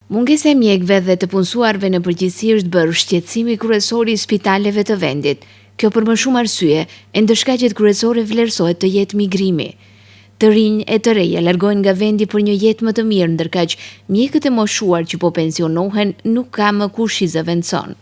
Mungesa e mjekëve dhe të punësuarve në përgjithësi është bërë shqetësimi kryesor I spitaleve të vendit. Kjo për më shumë arsye, e ndërshkaqet kryesore vlerësohet të jetë migrimi. Të rinj e të reja largohen nga vendi për një jetë më të mirë, ndërkaq mjekët e moshuar që po pensionohen nuk ka më kush I zëvendëson.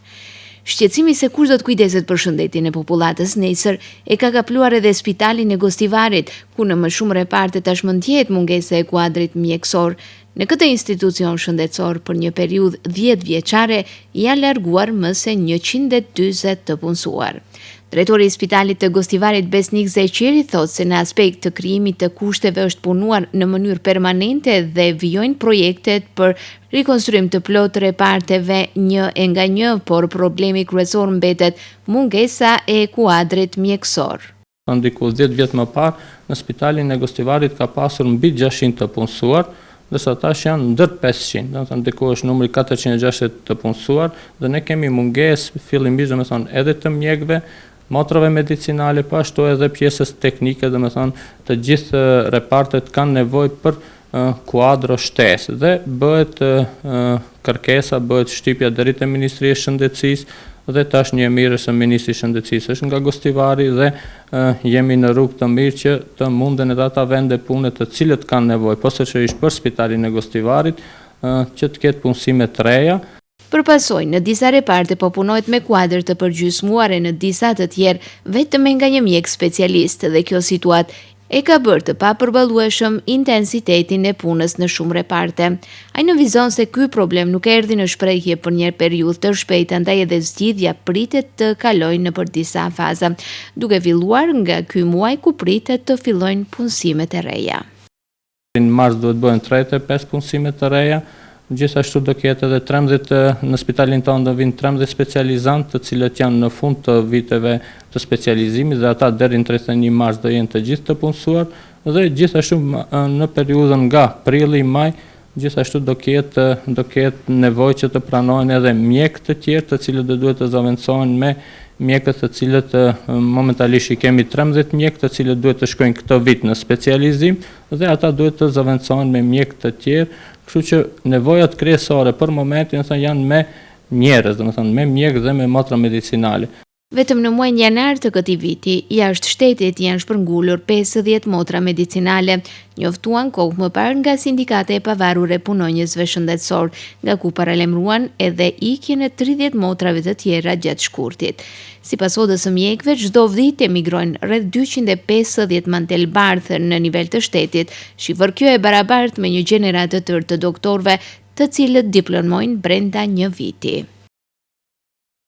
Shqetësimi se kush do të kujdeset për shëndetin e popullatës nesër e ka kapluar edhe spitalin e Gostivarit, ku në më shumë reparte tashmë ndjehet mungesa e kuadrit mjekësor. Në këtë institucion shëndetësor për një periudhë 10 vjeçare janë larguar më se 140 të punësuar. Drejtori I spitalit të Gostivarit Besnik Zeqiri thotë se në aspekt të krijimit të kushteve është punuar në mënyrë permanente dhe vijojnë projektet për rikonstruim të plotë reparteve një e nga një, por problemi kryesor mbetet mungesa e kuadrit mjekësor. Diku 10 vjet më parë, në spitalin e Gostivarit ka pasur mbi 600 të punësuar, dërsa tash janë ndër 500, do të thonë diku është numri 460 të punësuar dhe ne kemi mungesë fillimisht domethënë edhe të mjekëve, motrave medicinale, po ashtu edhe pjesës teknike, domethënë të gjithë repartet kanë nevojë për kuadro shtesë dhe bëhet kërkesa, bëhet shtypja deri te Ministria e Shëndetësisë dhe tash një mirës së Ministri I Shëndetësisë është nga Gostivari dhe jemi në rrugë të mirë që të munden edhe ata vende pune të cilët kanë nevojë, posaçërisht për spitalin e Gostivarit, që të ketë punësime të reja. Përpasoj, në disa reparte po punohet me kuadër të përgjysmuar e në disa të tjerë vetëm nga një mjek specialist dhe kjo situatë e ka bërë të papërballueshëm intensitetin e punës në shumë reparte. Ai nënvizon se ky problem nuk erdhi në shprehje për një periudhë të shpejtë, andaj edhe zgjidhja pritet të kalojë nëpër disa faza, duke filluar nga ky muaj ku pritet të fillojnë punësimet e reja. Në mars duhet bëhen 35 punësime të reja. Gjithashtu do ketë edhe 13 në spitalin tonë do vinë 13 specializantë të cilët janë në fund të viteve të specializimit dhe ata deri në 31 mars do jenë të gjithë të punësuar dhe gjithashtu në periudhën nga prilli maj gjithashtu do ketë nevojë që të pranohen edhe mjekë të tjerë të cilët do duhet të zëvendësohen me mjekët të cilët momentalisht I kemi 13 mjekë të cilët duhet të shkojnë këtë vit në specializim dhe ata duhet të zëvendësohen me mjekë të tjerë, kështu që nevojat kryesore për momentin janë me njerëz, domethënë me mjekë dhe me motra medicinale. Vetëm në muajin janar të këtij viti, jashtë shtetit janë shpërngulur 50 motra medicinale, njoftuan kohë më parë nga Sindikata e Pavarur e Punonjësve Shëndetësor, nga ku paralemruan edhe ikjen e 30 motrave të tjera gjatë shkurtit. Sipas odës së mjekëve, çdo vit emigrojnë rreth 250 mantel bardhë në nivel të shtetit, shifër kjo e barabartë me një gjenerat të tërë të doktorëve, të cilët diplomojnë brenda një viti.